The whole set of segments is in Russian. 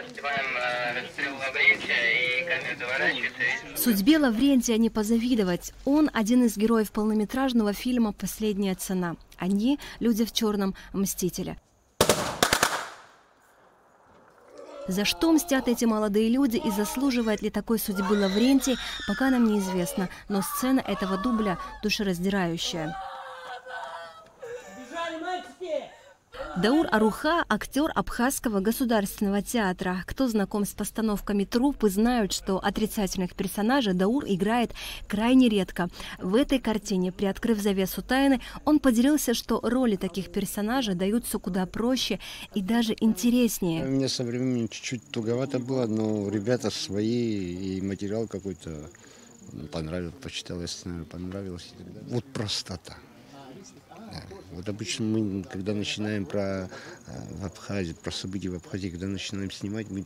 расстрел Лаврентия, и камера заворачивается. Судьбе Лаврентия не позавидовать. Он один из героев полнометражного фильма «Последняя цена». Они – люди в черном мстители. За что мстят эти молодые люди и заслуживает ли такой судьбы Лаврентий, пока нам неизвестно. Но сцена этого дубля душераздирающая. Даур Аруха – актер Абхазского государственного театра. Кто знаком с постановками труппы, знают, что отрицательных персонажей Даур играет крайне редко. В этой картине, приоткрыв завесу тайны, он поделился, что роли таких персонажей даются куда проще и даже интереснее. Мне со временем чуть-чуть туговато было, но ребята свои, и материал какой-то понравился, почитал, я сценарий, понравилось. Вот простота. Вот обычно мы, когда начинаем про Абхазию, про события в Абхазии, когда начинаем снимать, мы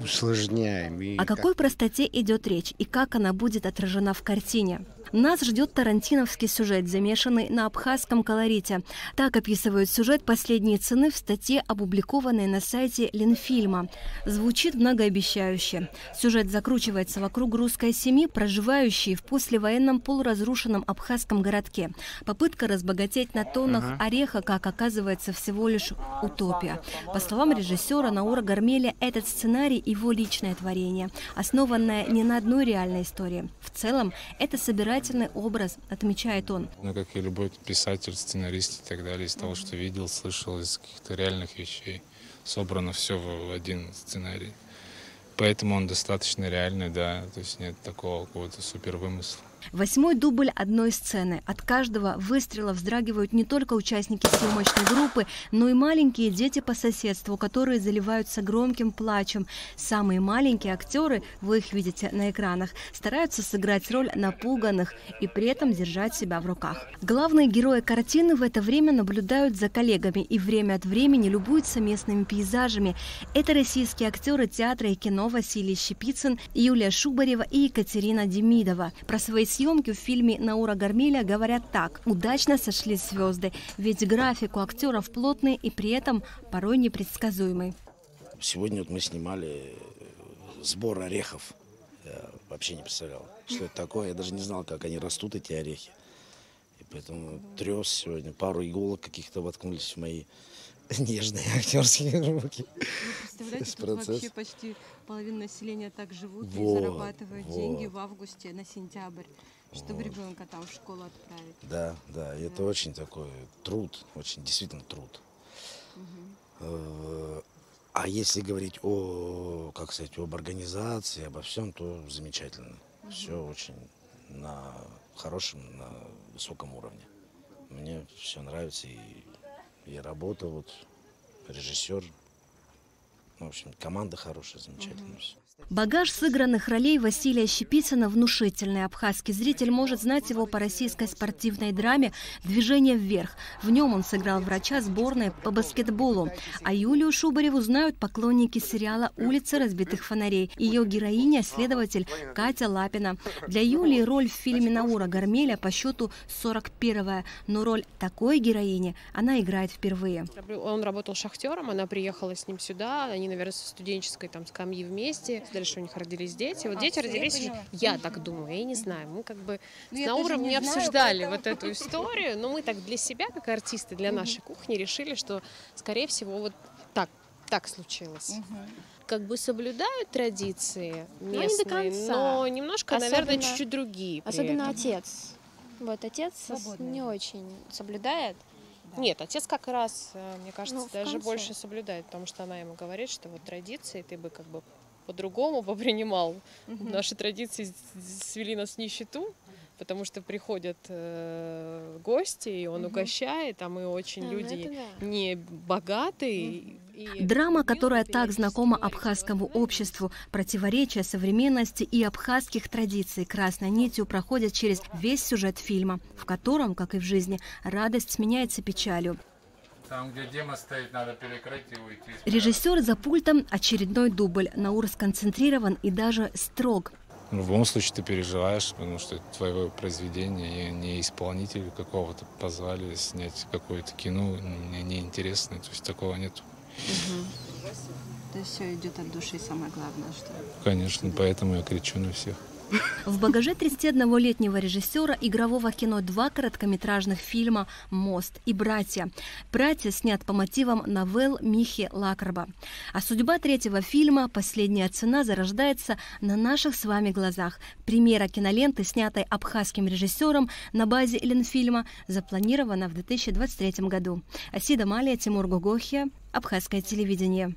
усложняем. О какой простоте идет речь и как она будет отражена в картине? Нас ждет тарантиновский сюжет, замешанный на абхазском колорите. Так описывают сюжет «Последней цены» в статье, опубликованной на сайте Ленфильма. Звучит многообещающе. Сюжет закручивается вокруг русской семьи, проживающей в послевоенном полуразрушенном абхазском городке. Попытка разбогатеть на тоннах ореха, как оказывается, всего лишь утопия. По словам режиссера Наура Гармеля, этот сценарий – его личное творение, основанное не на одной реальной истории. В целом, это собирательный образ, отмечает он. Ну, как и любой писатель, сценарист и так далее, из того, что видел, слышал, из каких-то реальных вещей, собрано все в один сценарий. Поэтому он достаточно реальный, да, то есть нет такого какого-то супервымысла. 8-й дубль одной сцены. От каждого выстрела вздрагивают не только участники съемочной группы, но и маленькие дети по соседству, которые заливаются громким плачем. Самые маленькие актеры, вы их видите на экранах, стараются сыграть роль напуганных и при этом держать себя в руках. Главные герои картины в это время наблюдают за коллегами и время от времени любуются местными пейзажами. Это российские актеры театра и кино Василий Щепицын, Юлия Шубарева и Екатерина Демидова. Про свои съемки в фильме Наура Гармеля говорят так: удачно сошлись звезды, ведь график у актеров плотный и при этом порой непредсказуемый. Сегодня вот мы снимали сбор орехов. Я вообще не представлял, что это такое. Я даже не знал, как они растут, эти орехи. И поэтому трес сегодня. Пару иголок каких-то воткнулись в мои нежные актерские руки. Вы представляете, тут вообще почти половина населения так живут и зарабатывают деньги в августе на сентябрь, чтобы ребенка там в школу отправить. Да, да, и это очень такой труд, очень действительно труд. А если говорить о, как сказать, об организации, обо всем, то замечательно. Все очень на хорошем, на высоком уровне. Мне все нравится, и работа, вот, режиссер, в общем, команда хорошая, замечательная. Багаж сыгранных ролей Василия Щепицына внушительный. Абхазский зритель может знать его по российской спортивной драме «Движение вверх». В нем он сыграл врача сборной по баскетболу. А Юлию Шубареву знают поклонники сериала «Улицы разбитых фонарей». Ее героиня – следователь Катя Лапина. Для Юлии роль в фильме Наура Гармеля по счету 41-я. Но роль такой героини она играет впервые. Он работал шахтером, она приехала с ним сюда. Они, наверное, со студенческой скамьи вместе. Дальше у них родились дети. Вот дети родились, я так думаю, я не знаю. Мы как бы с Науром не обсуждали вот эту историю, но мы так для себя, как артисты, для нашей кухни решили, что, скорее всего, вот так случилось. Как бы соблюдают традиции местные, но немножко, наверное, чуть-чуть другие. Особенно отец. Вот отец не очень соблюдает. Нет, отец как раз, мне кажется, даже больше соблюдает, потому что она ему говорит, что вот традиции ты бы как бы по-другому попринимал. Наши традиции свели нас в нищету, потому что приходят гости, и он угощает, а мы очень люди не богатые. Драма, которая так знакома абхазскому обществу, противоречия современности и абхазских традиций, красной нитью проходят через весь сюжет фильма, в котором, как и в жизни, радость сменяется печалью. Там, где Дима стоит, надо перекрыть и уйти. Режиссер за пультом, очередной дубль. Наур сконцентрирован и даже строг. В любом случае ты переживаешь, потому что это твое произведение, и не исполнителю какого-то позвали снять какое-то кино, мне неинтересно, то есть такого нет. То есть все идет от души, самое главное, что... Конечно, поэтому я кричу на всех. В багаже 31-летнего режиссера игрового кино 2 короткометражных фильма «Мост» и «Братья». «Братья» снят по мотивам новелл Михи Лакарба. А судьба 3-го фильма «Последняя цена» зарождается на наших с вами глазах. Премьера киноленты, снятой абхазским режиссером на базе Ленфильма, запланирована в 2023 году. Асида Малия, Тимур Гугохия, Абхазское телевидение.